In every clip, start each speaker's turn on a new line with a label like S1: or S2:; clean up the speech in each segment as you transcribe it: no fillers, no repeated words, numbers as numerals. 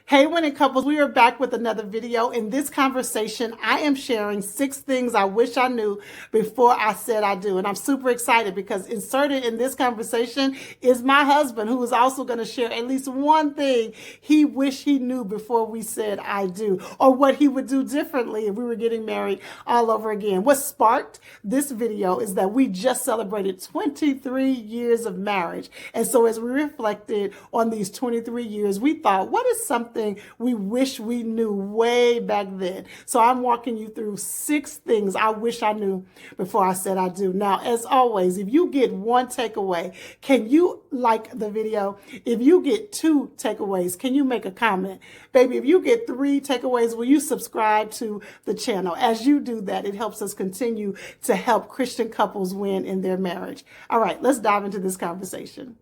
S1: Hey, winning couples, we are back with another video. In this conversation, I am sharing 6 things I wish I knew before I said I do. And I'm super excited because inserted in this conversation is my husband, who is also going to share at least one thing he wished he knew before we said I do, or what he would do differently if we were getting married all over again. What sparked this video is that we just celebrated 23 years of marriage. And so as we reflected on these 23 years, we thought, what is something we wish we knew way back then? So I'm walking you through 6 things I wish I knew before I said I do. Now, as always, if you get one takeaway, can you like the video? If you get 2 takeaways, can you make a comment? Baby, if you get 3 takeaways, will you subscribe to the channel? As you do that, it helps us continue to help Christian couples win in their marriage. All right, let's dive into this conversation.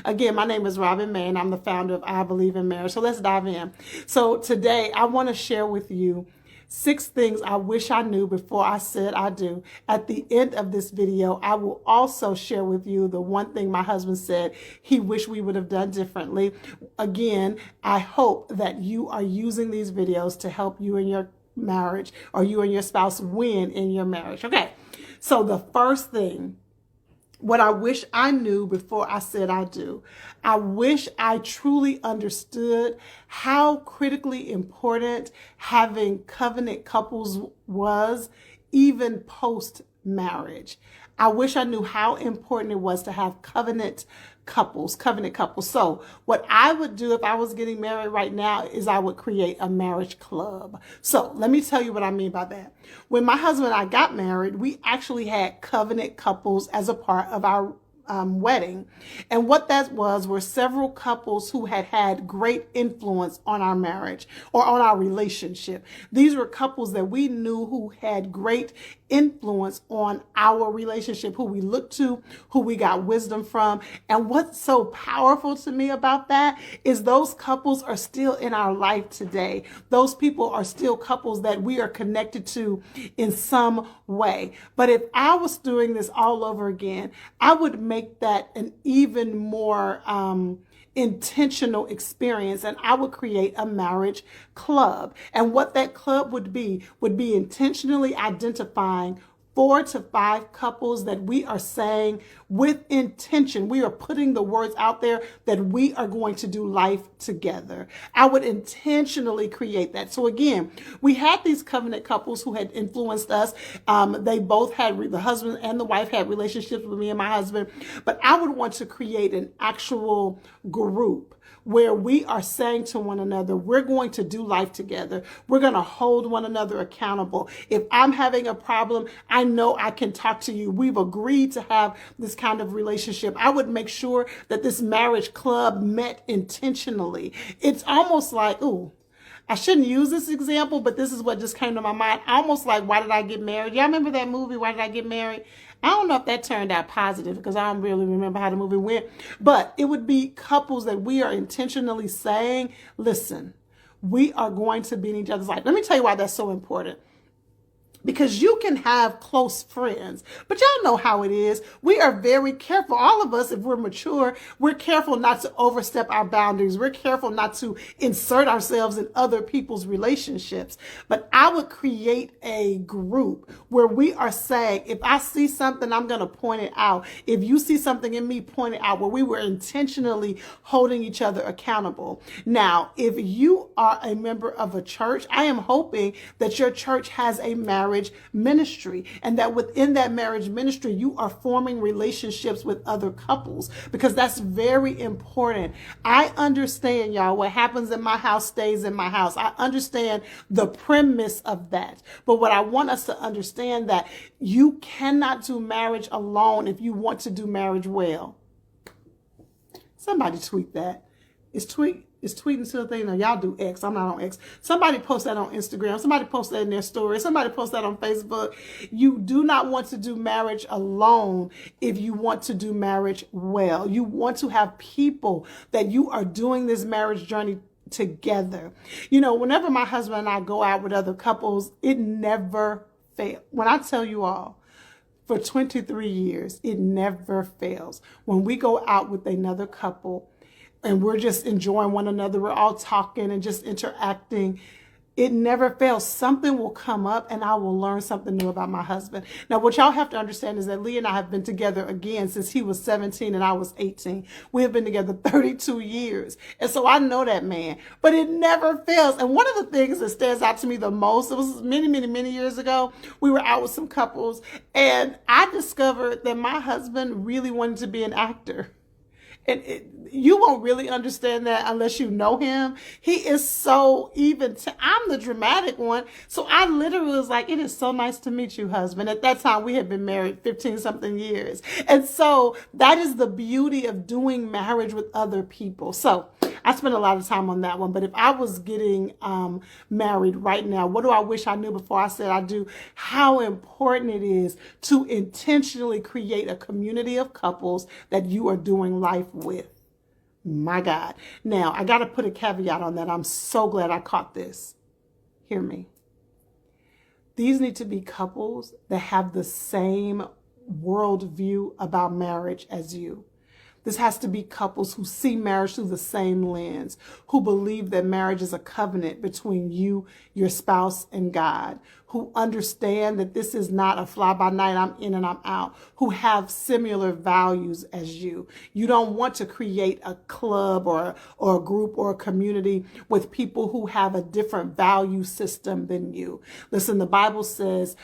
S1: Again, my name is Robin May, and I'm the founder of I Believe in Marriage. So let's dive in. So today, I want to share with you 6 things I wish I knew before I said I do. At the end of this video, I will also share with you the one thing my husband said he wished we would have done differently. Again, I hope that you are using these videos to help you in your marriage, or you and your spouse win in your marriage. Okay, so the first thing, what I wish I knew before I said I do. I wish I truly understood how critically important having covenant couples was, even post-marriage. I wish I knew how important it was to have covenant couples. So what I would do if I was getting married right now is I would create a marriage club. So let me tell you what I mean by that. When my husband and I got married, we actually had covenant couples as a part of our wedding. And what that was were several couples who had had great influence on our marriage or on our relationship. These were couples that we knew who had great influence on our relationship, who we looked to, who we got wisdom from. And what's so powerful to me about that is those couples are still in our life today. Those people are still couples that we are connected to in some way. But if I was doing this all over again, I would make that an even more intentional experience, and I would create a marriage club. And what that club would be intentionally identifying 4 to 5 couples that we are saying with intention. We are putting the words out there that we are going to do life together. I would intentionally create that. So again, we had these covenant couples who had influenced us. They both had, the husband and the wife had relationships with me and my husband, but I would want to create an actual group where we are saying to one another, we're going to do life together. We're going to hold one another accountable. If I'm having a problem, I know I can talk to you. We've agreed to have this kind of relationship. I would make sure that this marriage club met intentionally. It's almost like, ooh, I shouldn't use this example, but this is what just came to my mind. Almost like, Why Did I Get Married? Y'all remember that movie, Why Did I Get Married? I don't know if that turned out positive because I don't really remember how the movie went, but it would be couples that we are intentionally saying, listen, we are going to be in each other's life. Let me tell you why that's so important. Because you can have close friends, but y'all know how it is. We are very careful. All of us, if we're mature, we're careful not to overstep our boundaries. We're careful not to insert ourselves in other people's relationships. But I would create a group where we are saying, if I see something, I'm going to point it out. If you see something in me, point it out, where we were intentionally holding each other accountable. Now, if you are a member of a church, I am hoping that your church has a marriage ministry, and that within that marriage ministry, you are forming relationships with other couples, because that's very important. I understand, y'all, what happens in my house stays in my house. I understand the premise of that. But what I want us to understand, that you cannot do marriage alone if you want to do marriage well. Somebody tweet that. It's tweeting to the thing. Now, y'all do X. I'm not on X. Somebody post that on Instagram. Somebody post that in their story. Somebody post that on Facebook. You do not want to do marriage alone if you want to do marriage well. You want to have people that you are doing this marriage journey together. You know, whenever my husband and I go out with other couples, it never fails. When I tell you all, for 23 years, it never fails. When we go out with another couple, and we're just enjoying one another. We're all talking and just interacting. It never fails. Something will come up and I will learn something new about my husband. Now, what y'all have to understand is that Lee and I have been together again since he was 17 and I was 18. We have been together 32 years. And so I know that man, but it never fails. And one of the things that stands out to me the most, it was many years ago, we were out with some couples and I discovered that my husband really wanted to be an actor. And you won't really understand that unless you know him. He is so even. I'm the dramatic one. So I literally was like, it is so nice to meet you, husband. At that time, we had been married 15 something years. And so that is the beauty of doing marriage with other people. So I spent a lot of time on that one. But if I was getting married right now, what do I wish I knew before I said I do? How important it is to intentionally create a community of couples that you are doing life with. My God. Now, I got to put a caveat on that. I'm so glad I caught this. Hear me. These need to be couples that have the same worldview about marriage as you. This has to be couples who see marriage through the same lens, who believe that marriage is a covenant between you, your spouse, and God, who understand that this is not a fly-by-night, I'm in and I'm out, who have similar values as you. You don't want to create a club or a group or a community with people who have a different value system than you. Listen, the Bible says,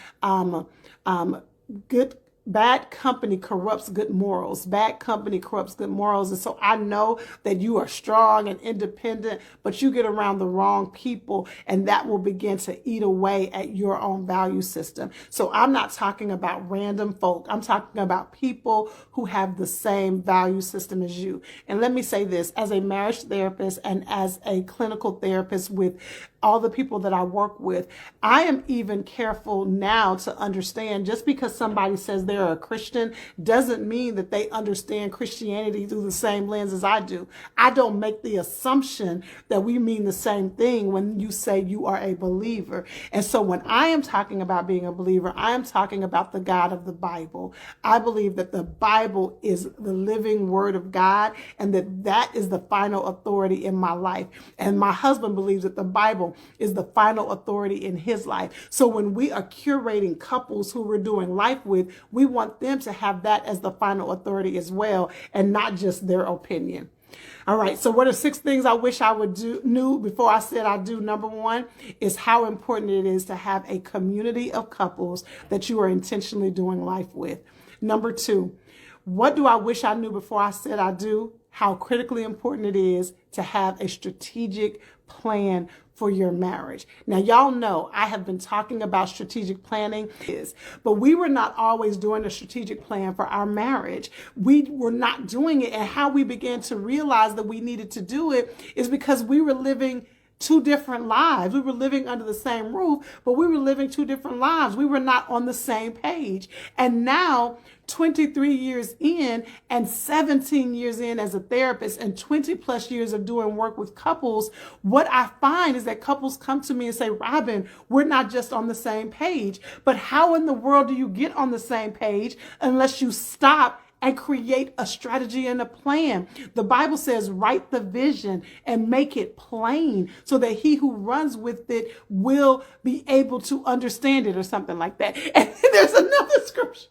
S1: bad company corrupts good morals. Bad company corrupts good morals. And so I know that you are strong and independent, but you get around the wrong people and that will begin to eat away at your own value system. So I'm not talking about random folk. I'm talking about people who have the same value system as you. And let me say this, as a marriage therapist and as a clinical therapist with all the people that I work with, I am even careful now to understand just because somebody says they're a Christian doesn't mean that they understand Christianity through the same lens as I do. I don't make the assumption that we mean the same thing when you say you are a believer. And so when I am talking about being a believer, I am talking about the God of the Bible. I believe that the Bible is the living word of God and that is the final authority in my life. And my husband believes that the Bible is the final authority in his life. So when we are curating couples who we're doing life with, we want them to have that as the final authority as well, and not just their opinion. All right, so what are 6 things I wish I knew before I said I do? Number 1 is how important it is to have a community of couples that you are intentionally doing life with. Number 2, what do I wish I knew before I said I do? How critically important it is to have a strategic plan for your marriage. Now, y'all know I have been talking about strategic planning, but we were not always doing a strategic plan for our marriage. We were not doing it. And how we began to realize that we needed to do it is because we were living 2 different lives. We were living under the same roof, but we were living 2 different lives. We were not on the same page. And now, 23 years in and 17 years in as a therapist and 20 plus years of doing work with couples, what I find is that couples come to me and say, Robin, we're not just on the same page, but how in the world do you get on the same page unless you stop and create a strategy and a plan? The Bible says, write the vision and make it plain so that he who runs with it will be able to understand it, or something like that. And there's another scripture.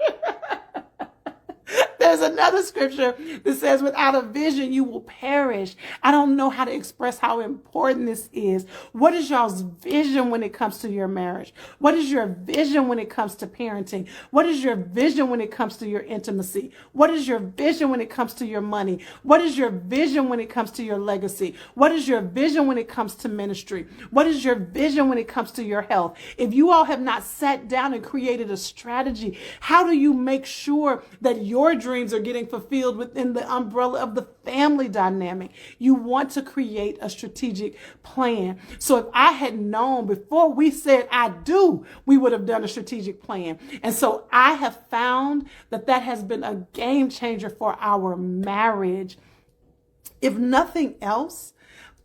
S1: There's another scripture that says, without a vision, you will perish. I don't know how to express how important this is. What is y'all's vision when it comes to your marriage? What is your vision when it comes to parenting? What is your vision when it comes to your intimacy? What is your vision when it comes to your money? What is your vision when it comes to your legacy? What is your vision when it comes to ministry? What is your vision when it comes to your health? If you all have not sat down and created a strategy, how do you make sure that your dreams are getting fulfilled within the umbrella of the family dynamic? You want to create a strategic plan. So if I had known before we said I do, we would have done a strategic plan. And so I have found that that has been a game changer for our marriage. If nothing else,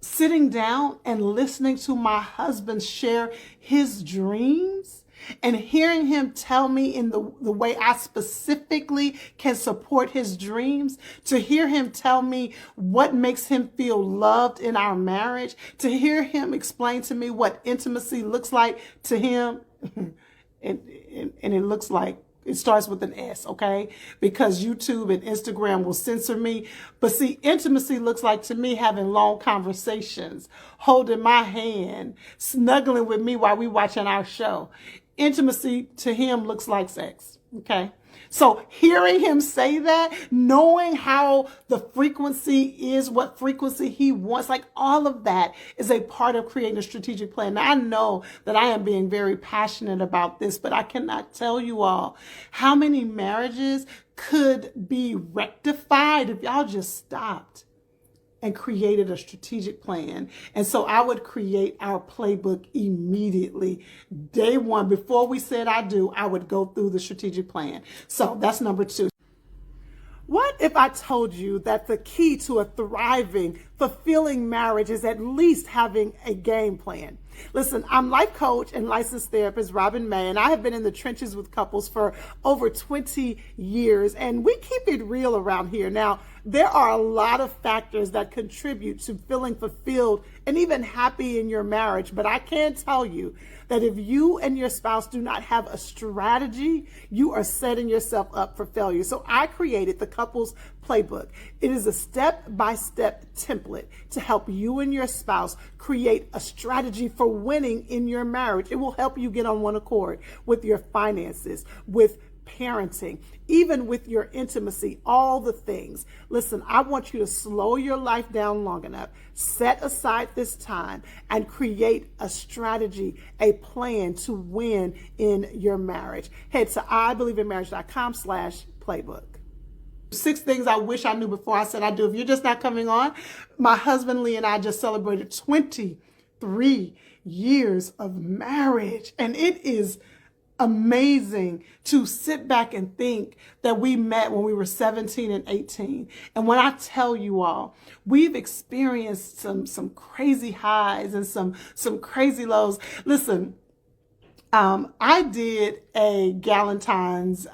S1: sitting down and listening to my husband share his dreams And hearing him tell me in the way I specifically can support his dreams, to hear him tell me what makes him feel loved in our marriage, to hear him explain to me what intimacy looks like to him, and it looks like, it starts with an S, okay? Because YouTube and Instagram will censor me. But see, intimacy looks like to me having long conversations, holding my hand, snuggling with me while we watching our show. Intimacy to him looks like sex, okay? So hearing him say that, knowing how the frequency is, what frequency he wants, like all of that is a part of creating a strategic plan. Now, I know that I am being very passionate about this, but I cannot tell you all how many marriages could be rectified if y'all just stopped and created a strategic plan. And so I would create our playbook immediately. Day one, before we said I do, I would go through the strategic plan. So that's number 2. What if I told you that the key to a thriving, fulfilling marriage is at least having a game plan? Listen, I'm life coach and licensed therapist Robin May, and I have been in the trenches with couples for over 20 years, and we keep it real around here. Now, there are a lot of factors that contribute to feeling fulfilled and even happy in your marriage, but I can tell you that if you and your spouse do not have a strategy, you are setting yourself up for failure. So I created the Couples Playbook. It is a step-by-step template to help you and your spouse create a strategy for winning in your marriage. It will help you get on one accord with your finances, with parenting, even with your intimacy, all the things. Listen, I want you to slow your life down long enough, set aside this time, and create a strategy, a plan to win in your marriage. Head to IBelieveInMarriage.com/playbook. 6 things I wish I knew before I said I do. If you're just not coming on, my husband Lee and I just celebrated 23 years of marriage, and it is amazing to sit back and think that we met when we were 17 and 18. And when I tell you all, we've experienced some crazy highs and some crazy lows. Listen, I did a Galentine's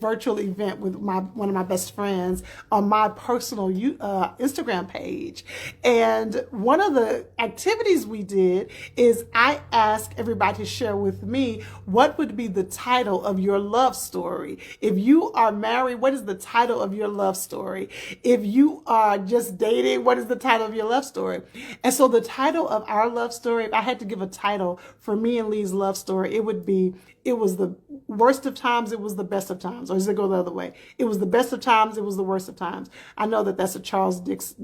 S1: virtual event with one of my best friends on my personal Instagram page. And one of the activities we did is I asked everybody to share with me what would be the title of your love story. If you are married, what is the title of your love story? If you are just dating, what is the title of your love story? And so the title of our love story, if I had to give a title for me and Lee's love story, it would be, it was the worst of times, it was the best of times. Or does it go the other way? It was the best of times, it was the worst of times. I know that that's a Charles Dickens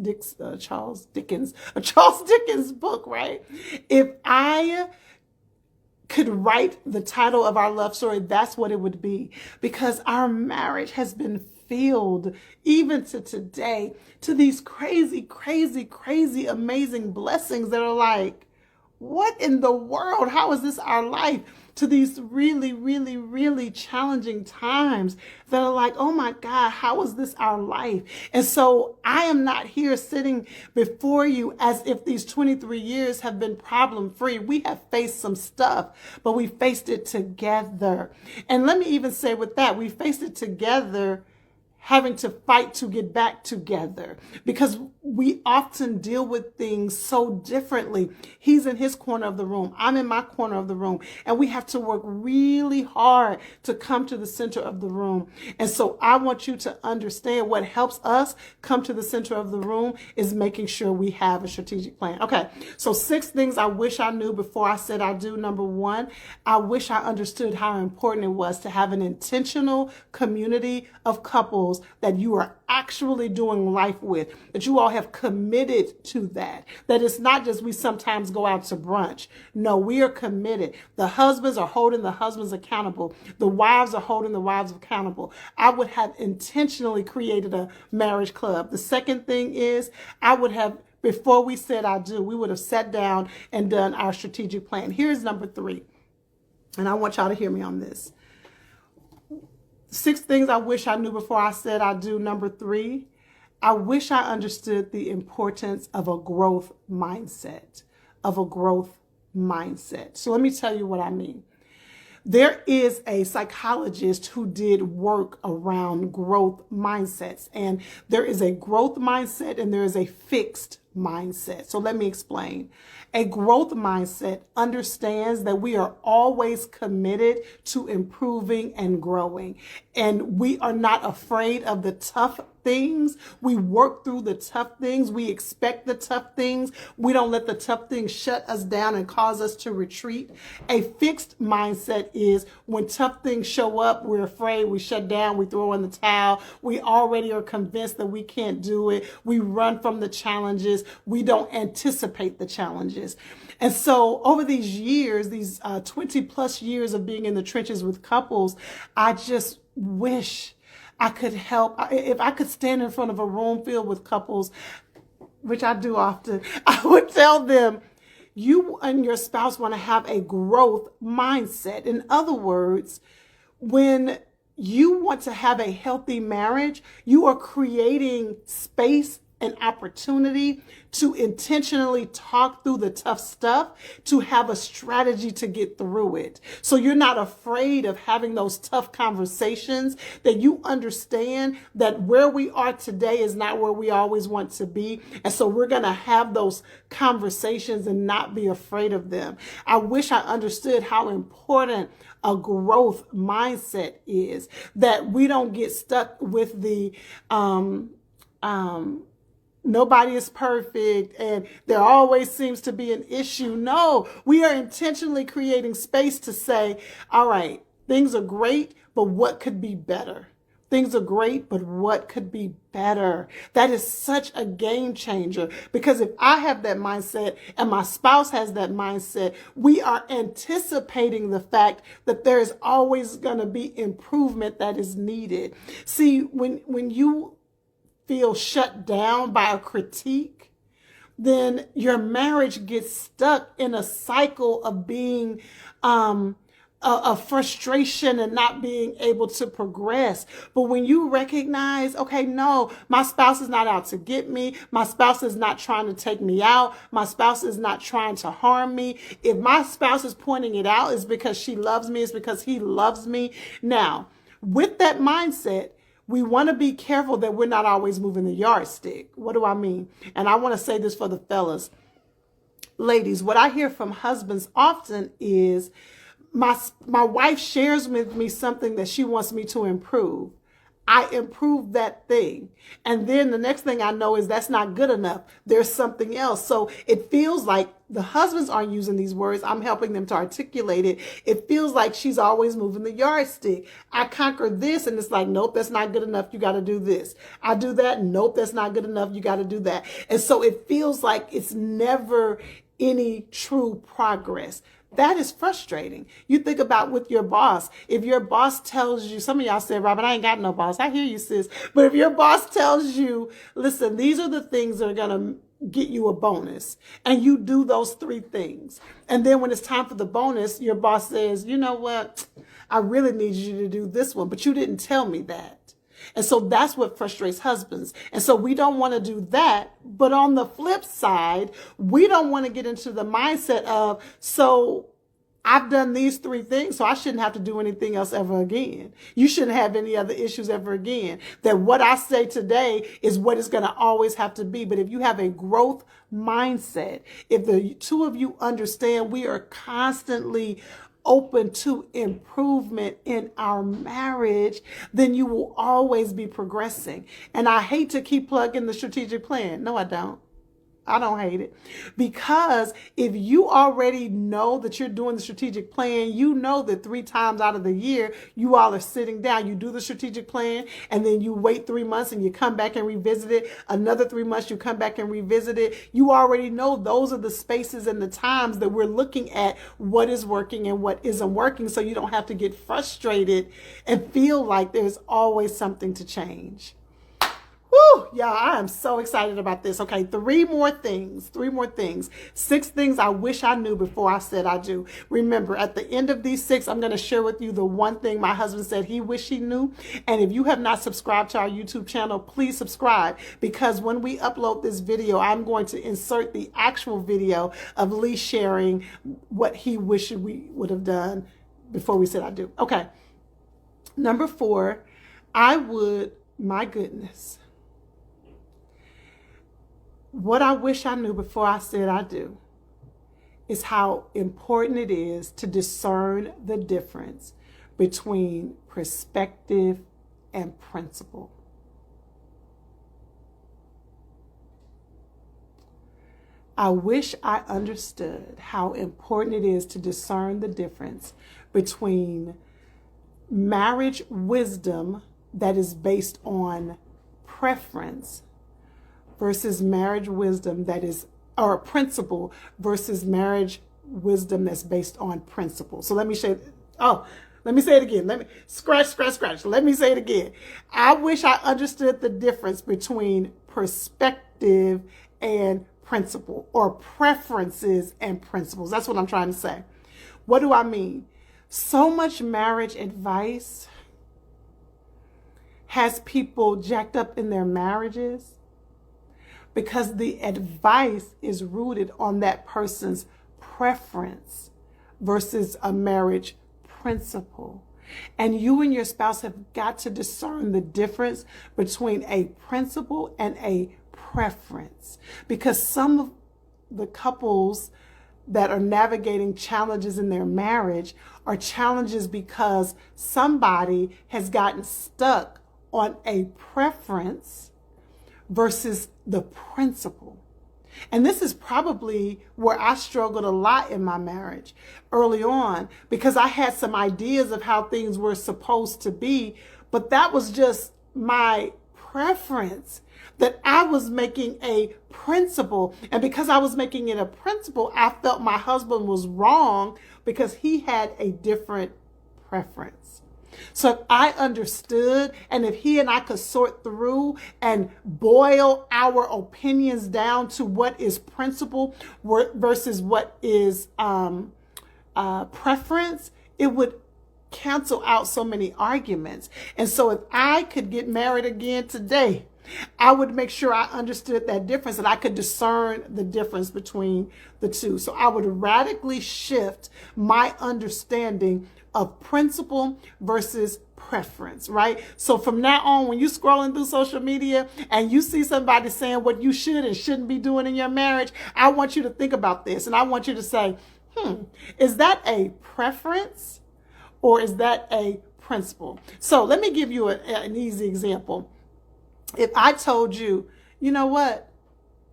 S1: book, right? If I could write the title of our love story, that's what it would be. Because our marriage has been filled, even to today, to these crazy, crazy, crazy, amazing blessings that are like, what in the world? How is this our life? To these really, really, really challenging times that are like, oh my God, how is this our life? And so I am not here sitting before you as if these 23 years have been problem free. We have faced some stuff, but we faced it together. And let me even say with that, we faced it together, having to fight to get back together, because we often deal with things so differently. He's in his corner of the room, I'm in my corner of the room, and we have to work really hard to come to the center of the room. And so I want you to understand what helps us come to the center of the room is making sure we have a strategic plan. Okay, so 6 things I wish I knew before I said I do. Number 1, I wish I understood how important it was to have an intentional community of couples that you are actually doing life with, that you all have committed to that it's not just we sometimes go out to brunch. No, we are committed. The husbands are holding the husbands accountable. The wives are holding the wives accountable. I would have intentionally created a marriage club. The second thing is I would have, before we said I do, we would have sat down and done our strategic plan. Here's number 3, and I want y'all to hear me on this. 6 things I wish I knew before I said I do. Number 3, I wish I understood the importance of a growth mindset, mindset. So let me tell you what I mean. There is a psychologist who did work around growth mindsets, and there is a growth mindset and there is a fixed mindset. So let me explain. A growth mindset understands that we are always committed to improving and growing, and we are not afraid of the tough things. We work through the tough things. We expect the tough things. We don't let the tough things shut us down and cause us to retreat. A fixed mindset is when tough things show up, we're afraid, we shut down, we throw in the towel. We already are convinced that we can't do it. We run from the challenges. We don't anticipate the challenges. And so over these years, these 20 plus years of being in the trenches with couples, I just wish I could help. If I could stand in front of a room filled with couples, which I do often, I would tell them, you and your spouse want to have a growth mindset. In other words, when you want to have a healthy marriage, you are creating space and opportunity to intentionally talk through the tough stuff, to have a strategy to get through it. So you're not afraid of having those tough conversations, that you understand that where we are today is not where we always want to be. And so we're going to have those conversations and not be afraid of them. I wish I understood how important a growth mindset is, that we don't get stuck with the, nobody is perfect and there always seems to be an issue. No, we are intentionally creating space to say, all right, things are great, but what could be better? Things are great, but what could be better? That is such a game changer, because if I have that mindset and my spouse has that mindset, we are anticipating the fact that there is always going to be improvement that is needed. See, when you feel shut down by a critique, then your marriage gets stuck in a cycle of being of frustration and not being able to progress. But when you recognize, okay, no, my spouse is not out to get me. My spouse is not trying to take me out. My spouse is not trying to harm me. If my spouse is pointing it out, it's because she loves me. It's because he loves me. Now, with that mindset, we want to be careful that we're not always moving the yardstick. What do I mean? And I want to say this for the fellas. Ladies, what I hear from husbands often is my wife shares with me something that she wants me to improve. I improve that thing. And then the next thing I know is that's not good enough. There's something else. So it feels like the husbands aren't using these words. I'm helping them to articulate it. It feels like she's always moving the yardstick. I conquer this and it's like, nope, that's not good enough. You got to do this. I do that. Nope, that's not good enough. You got to do that. And so it feels like it's never any true progress. That is frustrating. You think about with your boss. If your boss tells you, some of y'all said, Robin, I ain't got no boss. I hear you, sis. But if your boss tells you, listen, these are the things that are going to get you a bonus, and you do those 3 things. And then when it's time for the bonus, your boss says, you know what? I really need you to do this one, but you didn't tell me that. And so that's what frustrates husbands. And so we don't want to do that. But on the flip side, we don't want to get into the mindset of, so I've done these 3 things, so I shouldn't have to do anything else ever again. You shouldn't have any other issues ever again. That what I say today is what it's going to always have to be. But if you have a growth mindset, if the 2 of you understand we are constantly open to improvement in our marriage, then you will always be progressing. And I hate to keep plugging the strategic plan. No, I don't. I don't hate it, because if you already know that you're doing the strategic plan, you know that 3 times out of the year, you all are sitting down, you do the strategic plan, and then you wait 3 months and you come back and revisit it. Another 3 months, you come back and revisit it. You already know those are the spaces and the times that we're looking at what is working and what isn't working. So you don't have to get frustrated and feel like there's always something to change. Woo! Woo, y'all, I am so excited about this. Okay, three more things. Six things I wish I knew before I said I do. Remember, at the end of these six, I'm going to share with you the one thing my husband said he wished he knew. And if you have not subscribed to our YouTube channel, please subscribe, because when we upload this video, I'm going to insert the actual video of Lee sharing what he wished we would have done before we said I do. Okay, number 4, my goodness. What I wish I knew before I said I do is how important it is to discern the difference between perspective and principle. I wish I understood how important it is to discern the difference between marriage wisdom that is based on preference versus marriage wisdom that is, or a principle versus marriage wisdom that's based on principle. So let me say it again. Let me scratch. Let me say it again. I wish I understood the difference between perspective and principle, or preferences and principles. That's what I'm trying to say. What do I mean? So much marriage advice has people jacked up in their marriages because the advice is rooted on that person's preference versus a marriage principle. And you and your spouse have got to discern the difference between a principle and a preference, because some of the couples that are navigating challenges in their marriage are challenges because somebody has gotten stuck on a preference versus the principle. And this is probably where I struggled a lot in my marriage early on, because I had some ideas of how things were supposed to be, but that was just my preference, that I was making a principle. And because I was making it a principle, I felt my husband was wrong because he had a different preference. So if I understood, and if he and I could sort through and boil our opinions down to what is principle versus what is preference, it would cancel out so many arguments. And so if I could get married again today, I would make sure I understood that difference, and I could discern the difference between the two. So I would radically shift my understanding of principle versus preference, right? So from now on, when you're scrolling through social media and you see somebody saying what you should and shouldn't be doing in your marriage, I want you to think about this, and I want you to say, is that a preference or is that a principle? So let me give you an easy example. If I told you, you know what,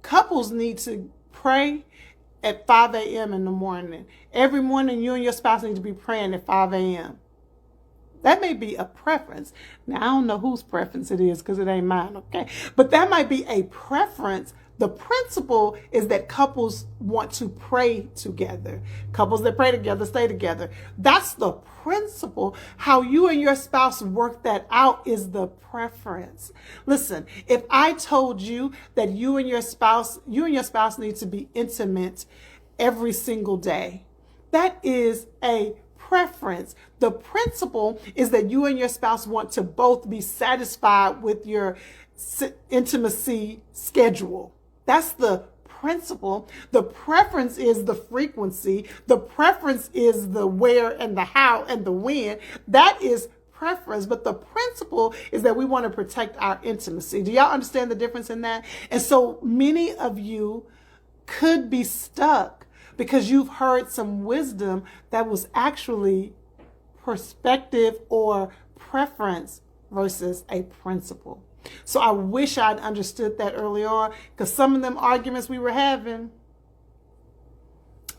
S1: couples need to pray at 5 a.m. in the morning. Every morning, you and your spouse need to be praying at 5 a.m. That may be a preference. Now, I don't know whose preference it is because it ain't mine, okay? But that might be a preference. The principle is that couples want to pray together. Couples that pray together stay together. That's the principle. How you and your spouse work that out is the preference. Listen, if I told you that you and your spouse need to be intimate every single day, that is a preference. The principle is that you and your spouse want to both be satisfied with your intimacy schedule. That's the principle. The preference is the frequency. The preference is the where and the how and the when. That is preference. But the principle is that we want to protect our intimacy. Do y'all understand the difference in that? And so many of you could be stuck because you've heard some wisdom that was actually perspective or preference versus a principle. So I wish I'd understood that early on, because some of them arguments we were having,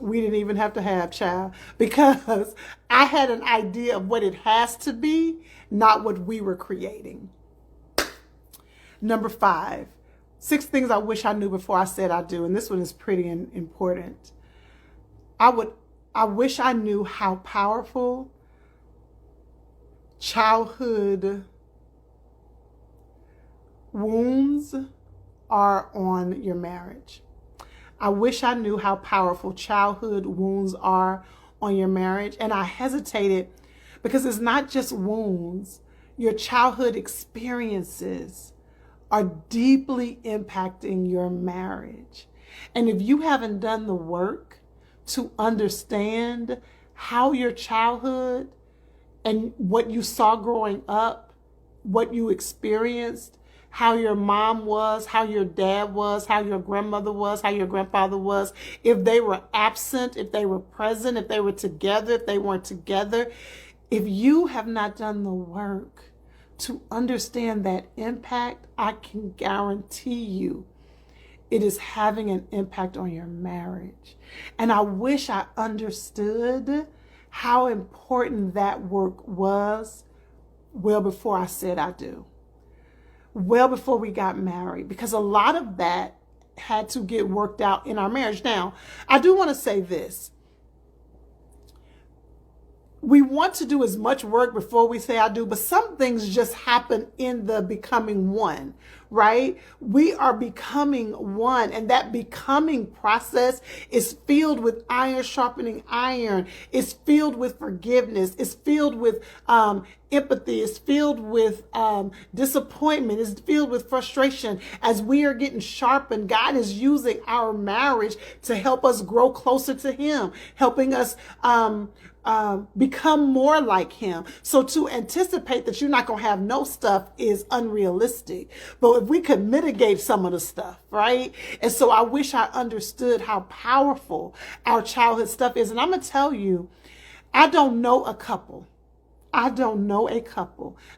S1: we didn't even have to have, child, because I had an idea of what it has to be, not what we were creating. Number 5, 6 things I wish I knew before I said I do. And this one is pretty important. I wish I knew how powerful childhood wounds are on your marriage. I wish I knew how powerful childhood wounds are on your marriage. And I hesitated because it's not just wounds. Your childhood experiences are deeply impacting your marriage. And if you haven't done the work to understand how your childhood and what you saw growing up, what you experienced, how your mom was, how your dad was, how your grandmother was, how your grandfather was, if they were absent, if they were present, if they were together, if they weren't together, if you have not done the work to understand that impact, I can guarantee you it is having an impact on your marriage. And I wish I understood how important that work was well before I said I do. Well before we got married, because a lot of that had to get worked out in our marriage. Now, I do want to say this. We want to do as much work before we say I do, but some things just happen in the becoming one, right? We are becoming one, and that becoming process is filled with iron sharpening iron. It's filled with forgiveness. It's filled with empathy. It's filled with disappointment. It's filled with frustration. As we are getting sharpened, God is using our marriage to help us grow closer to Him, helping us become more like Him. So to anticipate that you're not going to have no stuff is unrealistic. But if we could mitigate some of the stuff, right? And so I wish I understood how powerful our childhood stuff is. And I'm going to tell you, I don't know a couple.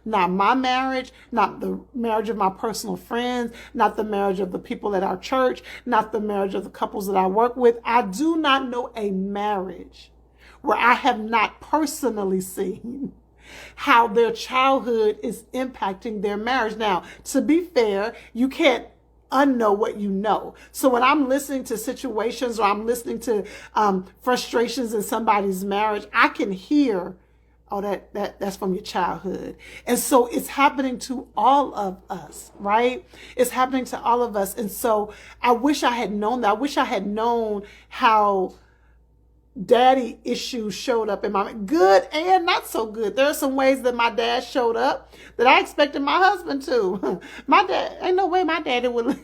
S1: Not my marriage, not the marriage of my personal friends, not the marriage of the people at our church, not the marriage of the couples that I work with. I do not know a marriage where I have not personally seen how their childhood is impacting their marriage. Now, to be fair, you can't unknow what you know. So when I'm listening to situations or I'm listening to frustrations in somebody's marriage, I can hear, oh, that's from your childhood. And so it's happening to all of us, right? It's happening to all of us. And so I wish I had known that. I wish I had known how daddy issues showed up in my good and not so good. There are some ways that my dad showed up that I expected my husband to. My dad, ain't no way my daddy would.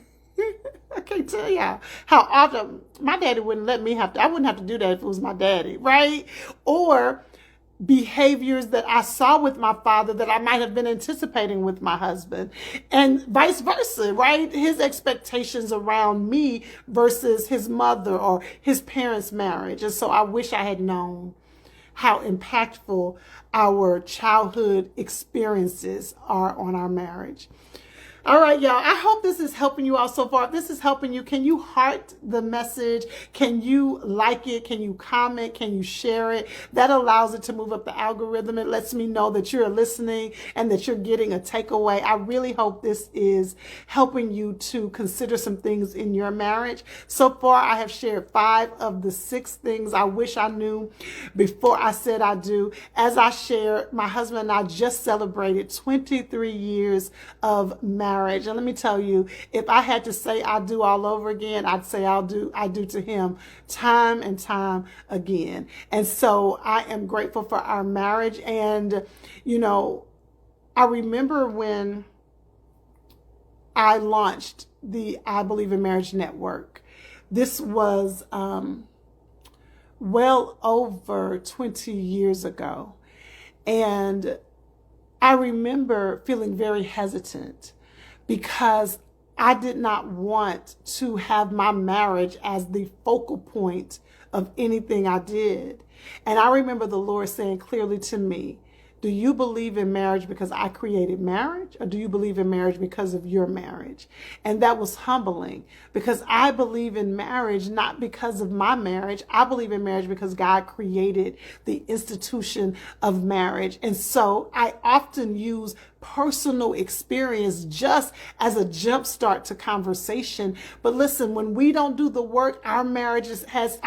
S1: I can't tell y'all how often my daddy wouldn't let me I wouldn't have to do that if it was my daddy, right? Or behaviors that I saw with my father that I might have been anticipating with my husband, and vice versa, right? His expectations around me versus his mother or his parents' marriage. And so I wish I had known how impactful our childhood experiences are on our marriage. All right, y'all. I hope this is helping you out so far. If this is helping you, can you heart the message? Can you like it? Can you comment? Can you share it? That allows it to move up the algorithm. It lets me know that you're listening and that you're getting a takeaway. I really hope this is helping you to consider some things in your marriage. So far, I have shared 5 of the 6 things I wish I knew before I said I do. As I shared, my husband and I just celebrated 23 years of marriage. And let me tell you, if I had to say I do all over again, I'd say I do to him time and time again. And so I am grateful for our marriage. And, you know, I remember when I launched the I Believe in Marriage Network. This was well over 20 years ago. And I remember feeling very hesitant because I did not want to have my marriage as the focal point of anything I did. And I remember the Lord saying clearly to me, do you believe in marriage because I created marriage, or do you believe in marriage because of your marriage? And that was humbling, because I believe in marriage not because of my marriage. I believe in marriage because God created the institution of marriage. And so I often use personal experience just as a jump start to conversation. But listen, when we don't do the work, our marriage has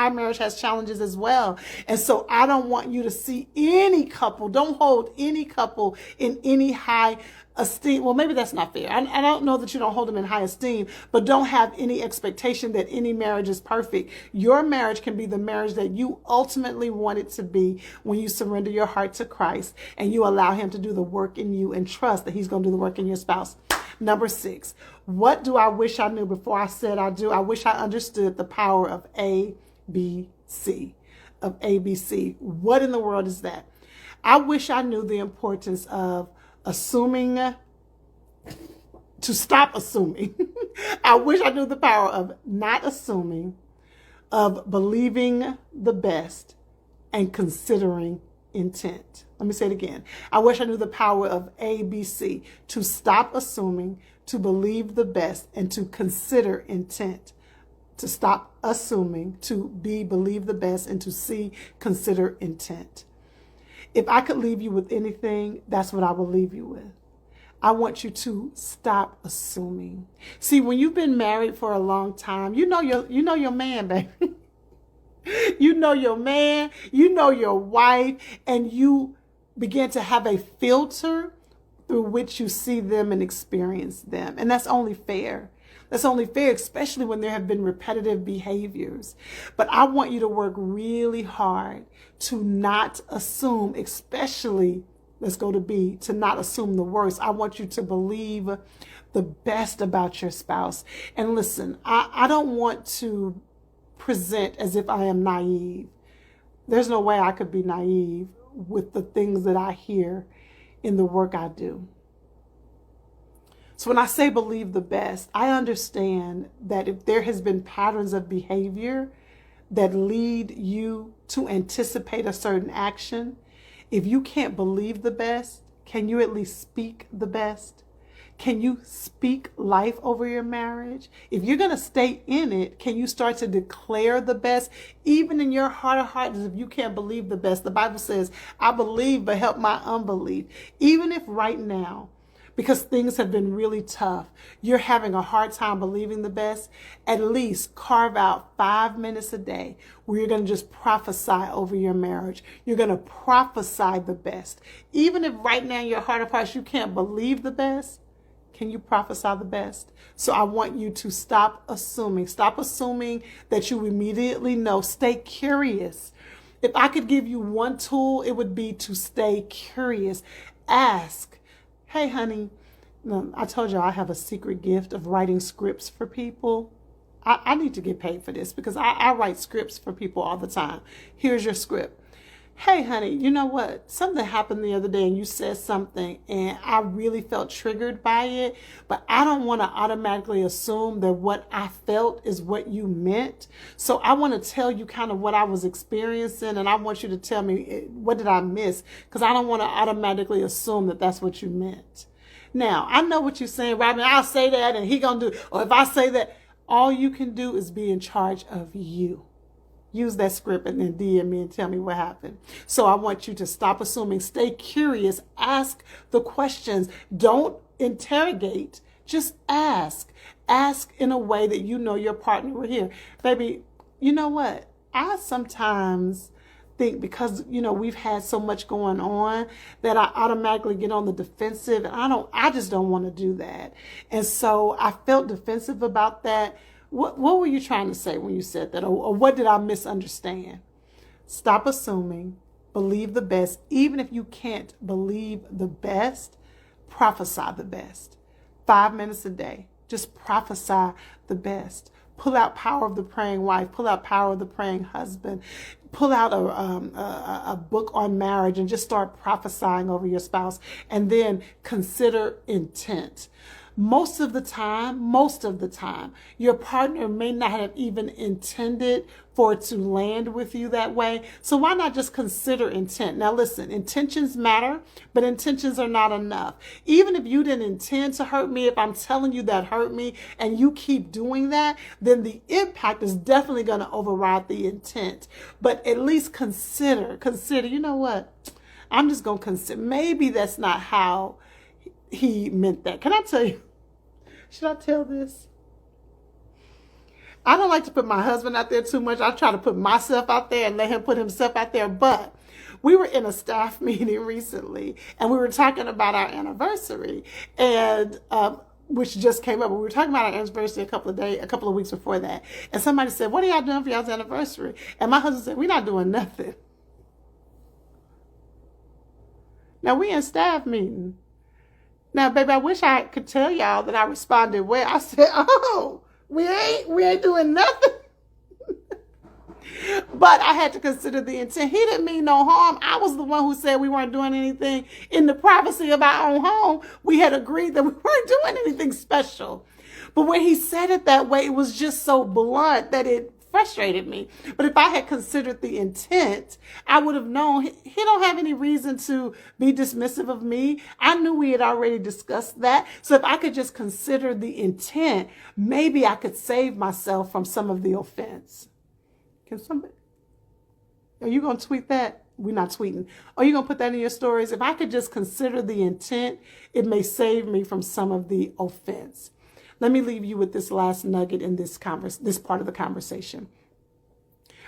S1: challenges as well. And so I don't want you to see any couple, don't hold any couple in any high esteem. Well, maybe that's not fair. I don't know that you don't hold them in high esteem, but don't have any expectation that any marriage is perfect. Your marriage can be the marriage that you ultimately want it to be when you surrender your heart to Christ and you allow him to do the work in you and trust that he's going to do the work in your spouse. Number 6, what do I wish I knew before I said I do? I wish I understood the power of ABC. Of ABC. What in the world is that? I wish I knew the importance of assuming, to stop assuming. I wish I knew the power of not assuming, of believing the best, and considering intent. Let me say it again. I wish I knew the power of ABC, to stop assuming, to believe the best, and to consider intent. To stop assuming, to believe the best, and to consider intent. If I could leave you with anything, that's what I will leave you with. I want you to stop assuming. See, when you've been married for a long time, you know your man, baby. You know your man, you know your wife, and you begin to have a filter through which you see them and experience them. And that's only fair. That's only fair, especially when there have been repetitive behaviors. But I want you to work really hard to not assume, especially, let's go to B, to not assume the worst. I want you to believe the best about your spouse. And listen, I don't want to present as if I am naive. There's no way I could be naive with the things that I hear in the work I do. So when I say believe the best, I understand that if there has been patterns of behavior that lead you to anticipate a certain action, if you can't believe the best, can you at least speak the best? Can you speak life over your marriage? If you're going to stay in it, can you start to declare the best? Even in your heart of hearts, if you can't believe the best, the Bible says, I believe, but help my unbelief. Even if right now, because things have been really tough, you're having a hard time believing the best, at least carve out 5 minutes a day where you're going to just prophesy over your marriage. You're going to prophesy the best. Even if right now in your heart of hearts you can't believe the best, can you prophesy the best? So I want you to stop assuming. Stop assuming that you immediately know. Stay curious. If I could give you one tool, it would be to stay curious. Ask. Hey, honey, I told you I have a secret gift of writing scripts for people. I need to get paid for this because I write scripts for people all the time. Here's your script. Hey, honey, you know what? Something happened the other day and you said something and I really felt triggered by it, but I don't want to automatically assume that what I felt is what you meant. So I want to tell you kind of what I was experiencing and I want you to tell me what did I miss, because I don't want to automatically assume that that's what you meant. Now, I know what you're saying, Robin. I'll say that and he gonna do it. Or if I say that, all you can do is be in charge of you. Use that script and then DM me and tell me what happened. So I want you to stop assuming. Stay curious. Ask the questions. Don't interrogate. Just ask. Ask in a way that you know your partner will hear. Baby, you know what? I sometimes think because, we've had so much going on that I automatically get on the defensive. And I just don't want to do that. And so I felt defensive about that. What were you trying to say when you said that? Or what did I misunderstand? Stop assuming. Believe the best. Even if you can't believe the best, prophesy the best. 5 minutes a day. Just prophesy the best. Pull out Power of the Praying Wife. Pull out Power of the Praying Husband. Pull out a book on marriage and just start prophesying over your spouse. And then consider intent. Most of the time, your partner may not have even intended for it to land with you that way. So why not just consider intent? Now listen, intentions matter, but intentions are not enough. Even if you didn't intend to hurt me, if I'm telling you that hurt me and you keep doing that, then the impact is definitely going to override the intent. But at least consider, you know what? I'm just going to consider, maybe that's not how he meant that. Can I tell you? Should I tell this? I don't like to put my husband out there too much. I try to put myself out there and let him put himself out there. But we were in a staff meeting recently, and we were talking about our anniversary, and which just came up. We were talking about our anniversary a couple of weeks before that, and somebody said, "What are y'all doing for y'all's anniversary?" And my husband said, "We're not doing nothing." Now we in staff meeting. Now, baby, I wish I could tell y'all that I responded well. I said, "Oh, we ain't doing nothing." But I had to consider the intent. He didn't mean no harm. I was the one who said we weren't doing anything in the privacy of our own home. We had agreed that we weren't doing anything special. But when he said it that way, it was just so blunt that it frustrated me. But if I had considered the intent, I would have known he don't have any reason to be dismissive of me. I knew we had already discussed that. So if I could just consider the intent, maybe I could save myself from some of the offense. Can somebody? Are you going to tweet that? We're not tweeting. Are you going to put that in your stories? If I could just consider the intent, it may save me from some of the offense. Let me leave you with this last nugget in this part of the conversation.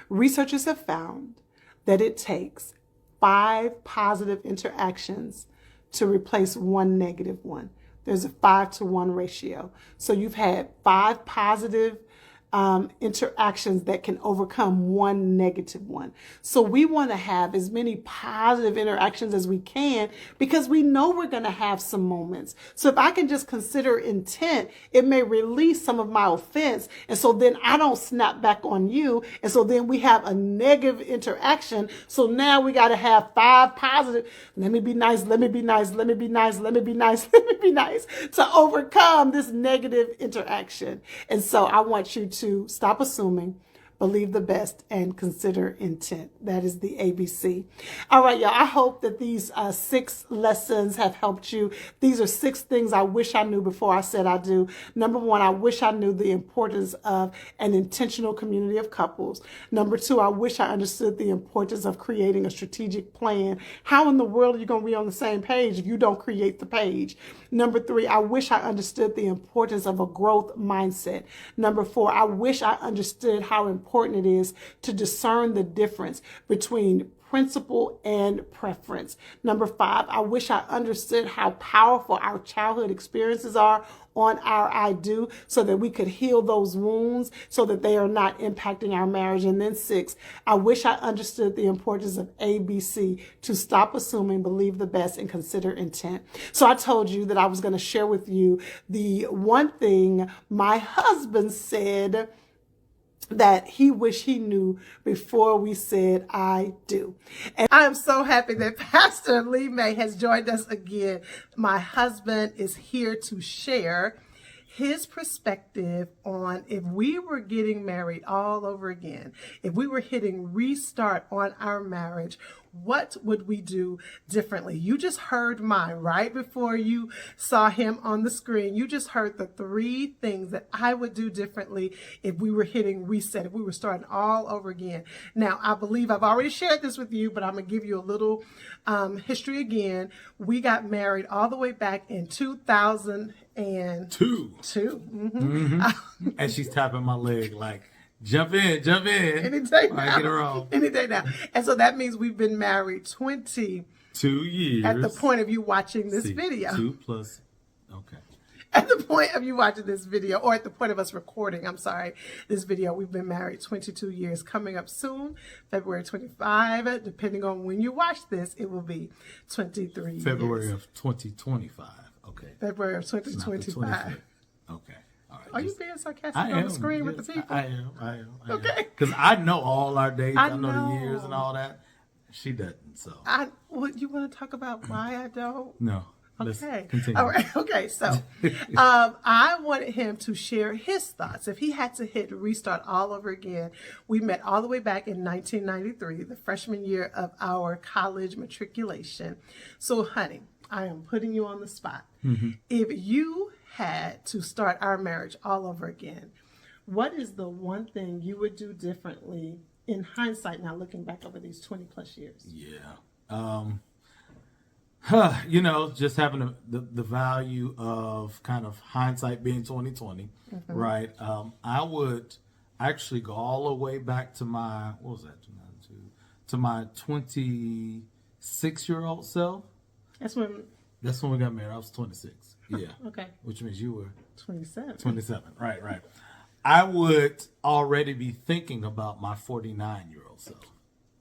S1: Researchers have found that it takes 5 positive interactions to replace 1 negative one. There's a 5-to-1 ratio. So you've had 5 positive interactions that can overcome 1 negative one. So we want to have as many positive interactions as we can because we know we're going to have some moments. So if I can just consider intent, it may release some of my offense. And so then I don't snap back on you. And so then we have a negative interaction. So now we got to have 5 positive. Let me be nice. Let me be nice. Let me be nice. Let me be nice. Let me be nice to overcome this negative interaction. And so I want you to stop assuming, believe the best, and consider intent. That is the ABC. All right, y'all. I hope that these 6 lessons have helped you. These are 6 things I wish I knew before I said I do. Number 1, I wish I knew the importance of an intentional community of couples. Number 2, I wish I understood the importance of creating a strategic plan. How in the world are you going to be on the same page if you don't create the page? Number 3, I wish I understood the importance of a growth mindset. Number 4, I wish I understood how important it is to discern the difference between principle and preference. Number 5, I wish I understood how powerful our childhood experiences are on our I do so that we could heal those wounds so that they are not impacting our marriage. And then 6, I wish I understood the importance of ABC, to stop assuming, believe the best, and consider intent. So I told you that I was going to share with you the one thing my husband said that he wished he knew before we said I do. And I am so happy that Pastor Lee May has joined us again. My husband is here to share his perspective on if we were getting married all over again, if we were hitting restart on our marriage, what would we do differently? You just heard mine right before you saw him on the screen. You just heard the 3 things that I would do differently if we were hitting reset, if we were starting all over again. Now, I believe I've already shared this with you, but I'm going to give you a little history again. We got married all the way back in 2002.
S2: And she's tapping my leg like, jump in.
S1: Any day now.
S2: I get her off.
S1: Any day now. And so that means we've been married
S2: 22 years.
S1: at the point of you watching this video.
S2: 2 plus. Okay.
S1: At the point of you watching this video, or at the point of us recording, this video, we've been married 22 years. Coming up soon, February 25, depending on when you watch this, it will be 23 years.
S2: February of 2025. Okay.
S1: February of 2025.
S2: Okay. All right.
S1: Are you being sarcastic on the screen with the people?
S2: I am.
S1: Okay.
S2: Because I know all our dates.
S1: I
S2: I know
S1: know.
S2: the years and all that. She doesn't, so.
S1: You want to talk about why I don't?
S2: No.
S1: Okay.
S2: Continue.
S1: All right. Okay. So, I wanted him to share his thoughts. If he had to hit restart all over again, we met all the way back in 1993, the freshman year of our college matriculation. So, honey, I am putting you on the spot. Mm-hmm. If you had to start our marriage all over again, what is the one thing you would do differently in hindsight now, looking back over these 20 plus years?
S2: Yeah. Just having the value of kind of hindsight being 2020, right? I would actually go all the way back to my, what was that, to my 26-year-old self.
S1: That's when.
S2: That's when we got married. I was 26. Yeah.
S1: Okay.
S2: Which means you were
S1: 27.
S2: 27. Right, right. I would already be thinking about my 49-year-old self.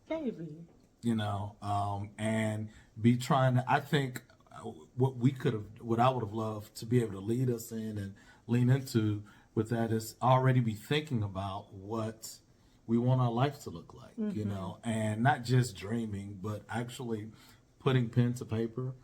S1: Baby.
S2: You know, and be trying to, I think what I would have loved to be able to lead us in and lean into with that is already be thinking about what we want our life to look like, you know, and not just dreaming, but actually putting pen to paper.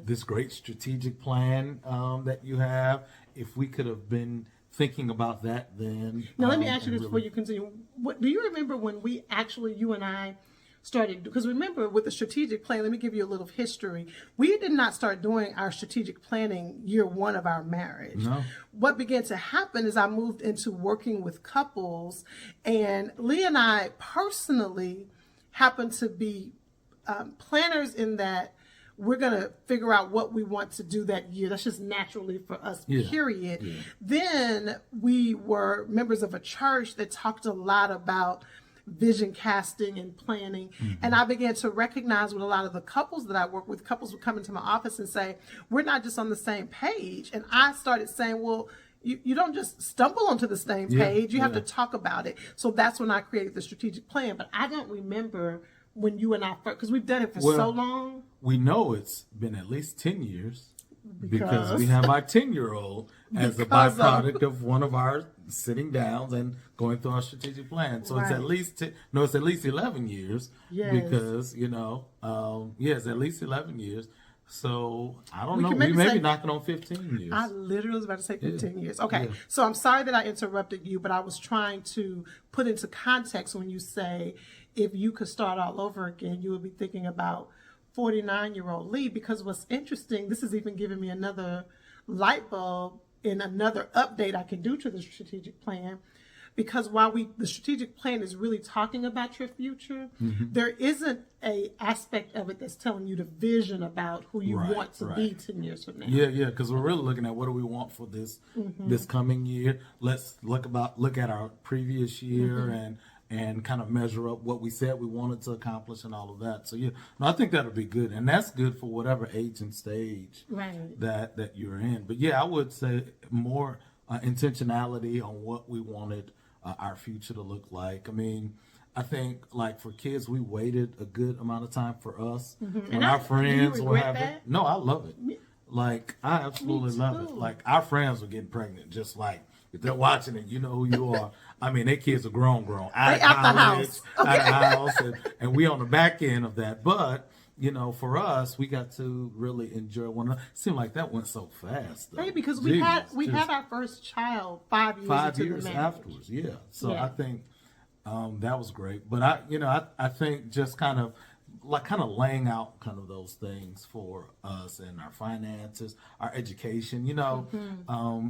S2: This great strategic plan that you have, if we could have been thinking about that then.
S1: Now, let me ask you this before you continue. Do you remember when you and I started, because remember with the strategic plan, let me give you a little history. We did not start doing our strategic planning year one of our marriage.
S2: No.
S1: What began to happen is I moved into working with couples, and Lee and I personally happened to be planners in that we're going to figure out what we want to do that year. That's just naturally for us, period. Yeah. Then we were members of a church that talked a lot about vision casting and planning. And I began to recognize with a lot of the couples that I work with, couples would come into my office and say, we're not just on the same page. And I started saying, well, you don't just stumble onto the same page. You have to talk about it. So that's when I created the strategic plan. But I don't remember when you and I first, because we've done it for so long.
S2: We know it's been at least 10 years because we have our 10-year-old as a byproduct of one of our sitting downs and going through our strategic plan. So it's at least it's at least 11 years because it's at least 11 years. So I don't know. We may be knocking on 15 years.
S1: I literally was about to say 15 years. Okay. Yeah. So I'm sorry that I interrupted you, but I was trying to put into context when you say if you could start all over again, you would be thinking about 49-year-old Lee, because what's interesting, this is even giving me another light bulb in another update I can do to the strategic plan. Because while the strategic plan is really talking about your future, there isn't a aspect of it that's telling you the vision about who you want to be 10 years from now.
S2: Yeah, because we're really looking at what do we want for this coming year. Let's look at our previous year and kind of measure up what we said we wanted to accomplish and all of that. So I think that'll be good, and that's good for whatever age and stage that you're in. But I would say more intentionality on what we wanted our future to look like. I mean, I think like for kids, we waited a good amount of time for us. When our friends were having, no, I love it. Like I absolutely love it. Like our friends were getting pregnant, just like if they're watching it, you know who you are. I mean, their kids are grown, out of college, out of house, and we on the back end of that. But for us, we got to really enjoy one another. It seemed like that went so fast, though.
S1: Right, because we had our first child 5 years into the marriage.
S2: Afterwards. Yeah. So I think that was great. But I think just kind of laying out kind of those things for us and our finances, our education.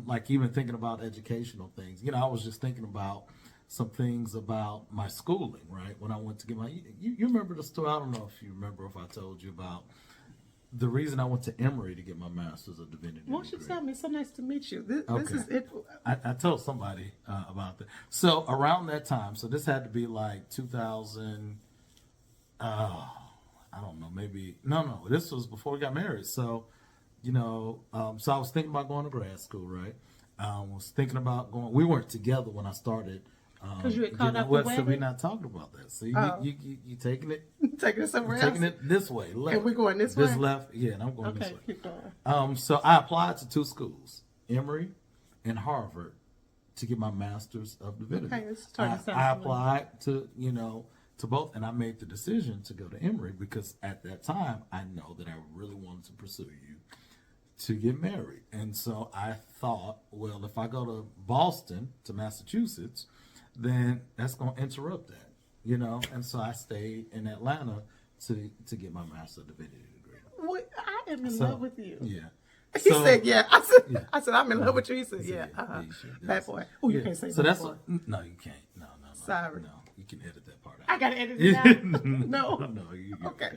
S2: Like even thinking about educational things. I was just thinking about some things about my schooling, right? When I went to get my, you remember the story? I don't know if you remember, if I told you about the reason I went to Emory to get my master's of divinity.
S1: Won't you tell me? It's so nice to meet you. This is it.
S2: I told somebody about that. So around that time, so this had to be like 2000. I don't know, maybe no. This was before we got married. So, so I was thinking about going to grad school, right? Was thinking about going. We weren't together when I started.
S1: Because you had caught up with
S2: so we're not talking about that. So you taking it,
S1: taking it somewhere else,
S2: taking it this way, left.
S1: And we're going this way.
S2: This left, and I'm going this way.
S1: Keep going.
S2: So I applied to 2 schools, Emory and Harvard, to get my master's of divinity.
S1: Okay,
S2: I applied to to both, and I made the decision to go to Emory because at that time I know that I really wanted to pursue you to get married, and so I thought, well, if I go to Boston, to Massachusetts, then that's going to interrupt that, and so I stayed in Atlanta to get my Master of Divinity degree.
S1: What? I am in love with you.
S2: Yeah.
S1: He said, yeah. I said, I'm in love with you. He said, yeah. Bad boy. Oh, you can't say
S2: so
S1: bad
S2: that's
S1: boy.
S2: No, you can't. No.
S1: Sorry.
S2: No, you can edit that part out.
S1: I got to edit it out. No.
S2: No, okay.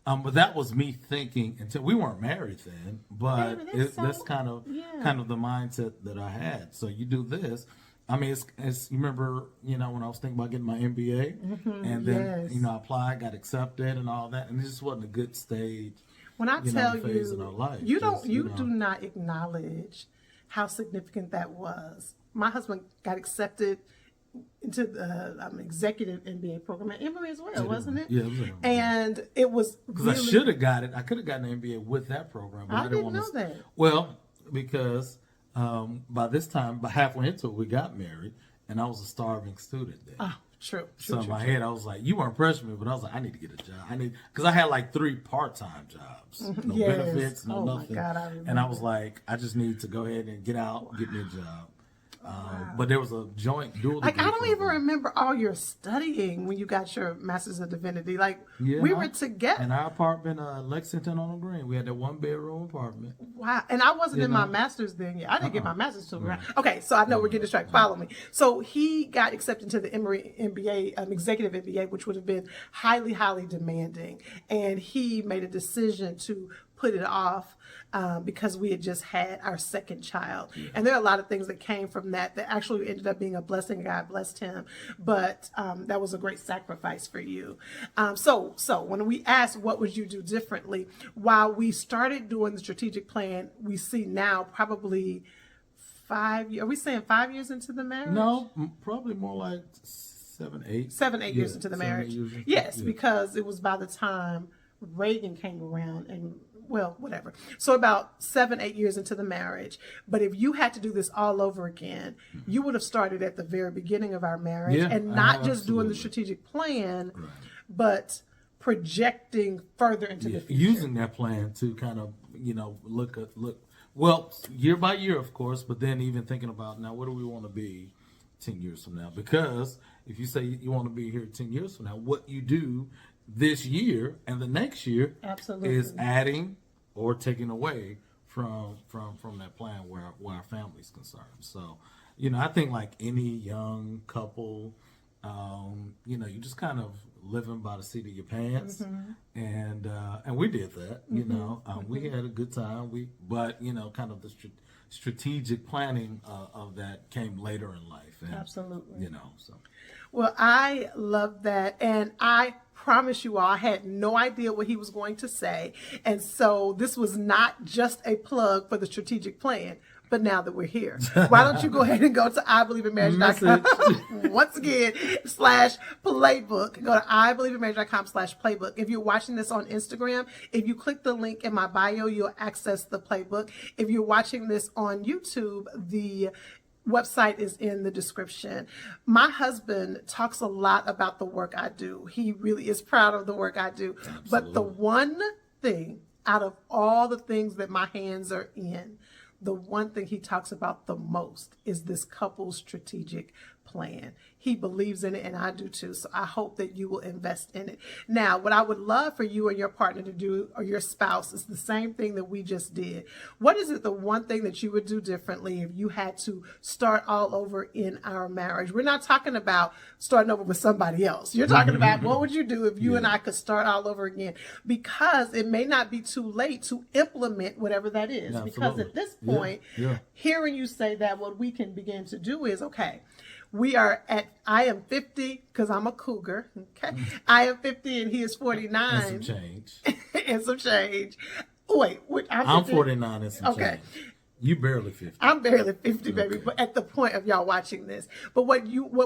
S2: But that was me thinking until we weren't married then, but that's kind of the mindset that I had. So you do this, I mean, it's you remember, when I was thinking about getting my MBA, and then
S1: yes.
S2: I applied, got accepted, and all that, and it just wasn't a good stage.
S1: When I tell
S2: phase in
S1: you,
S2: our life.
S1: you don't,
S2: Just,
S1: you do not acknowledge how significant that was. My husband got accepted into the executive MBA program at Emory as well, wasn't it?
S2: Yeah, it was Emory.
S1: And it was
S2: Because
S1: really,
S2: I should have got it. I could have gotten an MBA with that program, but
S1: I
S2: I didn't
S1: didn't
S2: want
S1: know
S2: to.
S1: that.
S2: Well, because by this time, by halfway into it, we got married, and I was a starving student then.
S1: Oh, true.
S2: So in my head, I was like, you weren't pressuring me, but I was like, I need to get a job. Because I had like 3 part-time jobs, no
S1: Yes.
S2: benefits, no
S1: Oh, my
S2: nothing.
S1: God, I remember.
S2: And I was like, I just need to go ahead and get out, get me a job. But there was a joint dual
S1: Like, I
S2: degree
S1: don't even
S2: program.
S1: remember all your studying when you got your Master's of Divinity. Like,
S2: Yeah,
S1: we were together.
S2: in our apartment, Lexington on the Green. We had that 1-bedroom apartment.
S1: Wow. And I wasn't in my
S2: know?
S1: master's then yet. I didn't get my master's till around. Okay, so I know we're getting distracted. Follow me. So he got accepted into the Emory MBA, executive MBA, which would have been highly, highly demanding. And he made a decision to put it off because we had just had our second child. And there are a lot of things that came from that actually ended up being a blessing. God blessed him. But that was a great sacrifice for you. So when we asked what would you do differently, while we started doing the strategic plan, we see now probably 5 years. Are we saying 5 years into the marriage?
S2: No, probably more like 7, 8.
S1: 7, 8 years
S2: Yeah,
S1: into the
S2: 7, 8
S1: marriage.
S2: years into-
S1: Yes,
S2: yeah.
S1: because it was by the time Reagan came around and whatever. So about 7, 8 years into the marriage. But if you had to do this all over again, you would have started at the very beginning of our marriage
S2: Yeah,
S1: and not just doing
S2: absolutely.
S1: the strategic plan,
S2: Right.
S1: but projecting further into the future.
S2: Using that plan to kind of look well year by year, of course, but then even thinking about now, what do we want to be 10 years from now? Because if you say you want to be here 10 years from now, what you do this year and the next year
S1: Absolutely.
S2: is adding or taking away from that plan where our family's concerned. So I think like any young couple, you just kind of living by the seat of your pants, and we did that. We had a good time. But kind of the strategic planning of that came later in life. And,
S1: Absolutely.
S2: So
S1: Well, I love that. And I promise you all, I had no idea what he was going to say. And so this was not just a plug for the strategic plan. But now that we're here, why don't you go ahead and go to IBelieveInMarriage.com once again /playbook. Go to IBelieveInMarriage.com/playbook. If you're watching this on Instagram, if you click the link in my bio, you'll access the playbook. If you're watching this on YouTube, the website is in the description. My husband talks a lot about the work I do. He really is proud of the work I do.
S2: Absolutely.
S1: But the one thing out of all the things that my hands are in, the one thing he talks about the most is this couple's strategic plan. He believes in it, and I do too. So I hope that you will invest in it. Now, what I would love for you and your partner to do, or your spouse, is the same thing that we just did. What is it, the one thing that you would do differently if you had to start all over in our marriage? We're not talking about starting over with somebody else. You're talking about what would you do if you and I could start all over again? Because it may not be too late to implement whatever that is.
S2: Yeah,
S1: because
S2: absolutely.
S1: at this
S2: Yeah,
S1: point,
S2: yeah.
S1: hearing you say that, what we can begin to do is, okay, I am 50 because I'm a cougar. Okay. I am 50 and he is 49.
S2: and some change.
S1: And some change. Wait,
S2: I'm
S1: 50.
S2: 49 and some
S1: Okay.
S2: change. You barely 50.
S1: I'm barely 50, baby,
S2: Okay.
S1: but at the point of y'all watching this. But what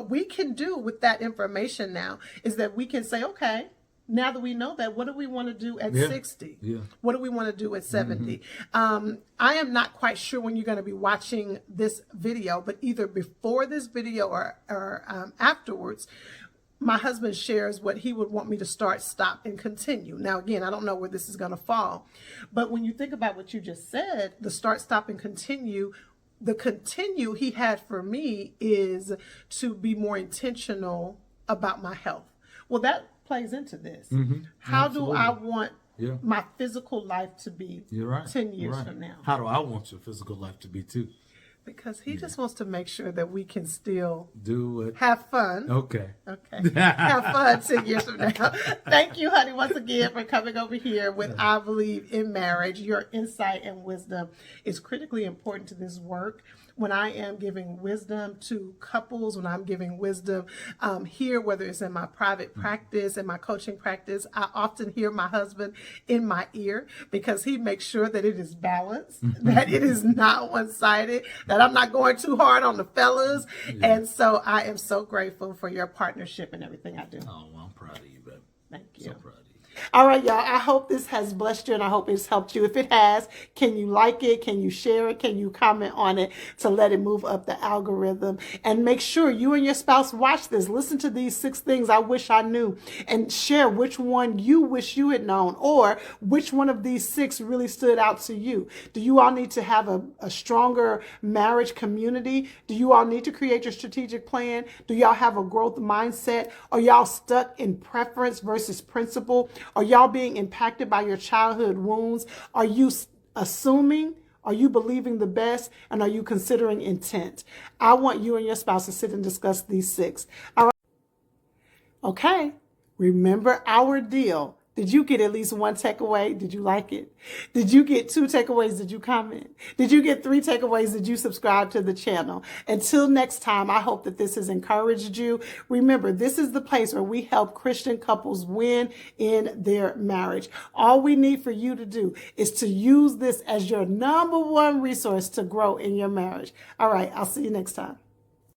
S1: we can do with that information now is that we can say, okay, now that we know that, what do we want to do at
S2: Yeah.
S1: 60?
S2: Yeah.
S1: What do we want to do at 70? I am not quite sure when you're going to be watching this video, but either before this video or afterwards, my husband shares what he would want me to start, stop, and continue. Now, again, I don't know where this is going to fall, but when you think about what you just said, the start, stop, and continue, the continue he had for me is to be more intentional about my health. Well, that plays into this. How do I want
S2: Yeah.
S1: my physical life to be
S2: You're right.
S1: 10 years
S2: Right.
S1: from now?
S2: How do I want your physical life to be too?
S1: Because he just wants to make sure that we can still
S2: Do it.
S1: have fun.
S2: Okay.
S1: Okay. Have fun 10 years from now. Thank you, honey, once again for coming over here with I Believe in Marriage. Your insight and wisdom is critically important to this work. when I am giving wisdom to couples, when I'm giving wisdom here, whether it's in my private practice, in my coaching practice, I often hear my husband in my ear because he makes sure that it is balanced, that it is not one-sided, that I'm not going too hard on the fellas.
S2: Yeah.
S1: And so I am so grateful for your partnership and everything I do.
S2: Oh, well, I'm proud of you, baby.
S1: Thank you.
S2: So proud of you.
S1: All right, y'all. I hope this has blessed you and I hope it's helped you. If it has, can you like it? Can you share it? Can you comment on it to let it move up the algorithm? And make sure you and your spouse watch this. Listen to these 6 things I wish I knew and share which one you wish you had known or which one of these 6 really stood out to you. Do you all need to have a stronger marriage community? Do you all need to create your strategic plan? Do y'all have a growth mindset? Are y'all stuck in preference versus principle? Are y'all being impacted by your childhood wounds? Are you assuming? Are you believing the best? And are you considering intent? I want you and your spouse to sit and discuss these 6. All right. Okay. Remember our deal. Did you get at least 1 takeaway? Did you like it? Did you get 2 takeaways? Did you comment? Did you get 3 takeaways? Did you subscribe to the channel? Until next time, I hope that this has encouraged you. Remember, this is the place where we help Christian couples win in their marriage. All we need for you to do is to use this as your #1 resource to grow in your marriage. All right, I'll see you next time.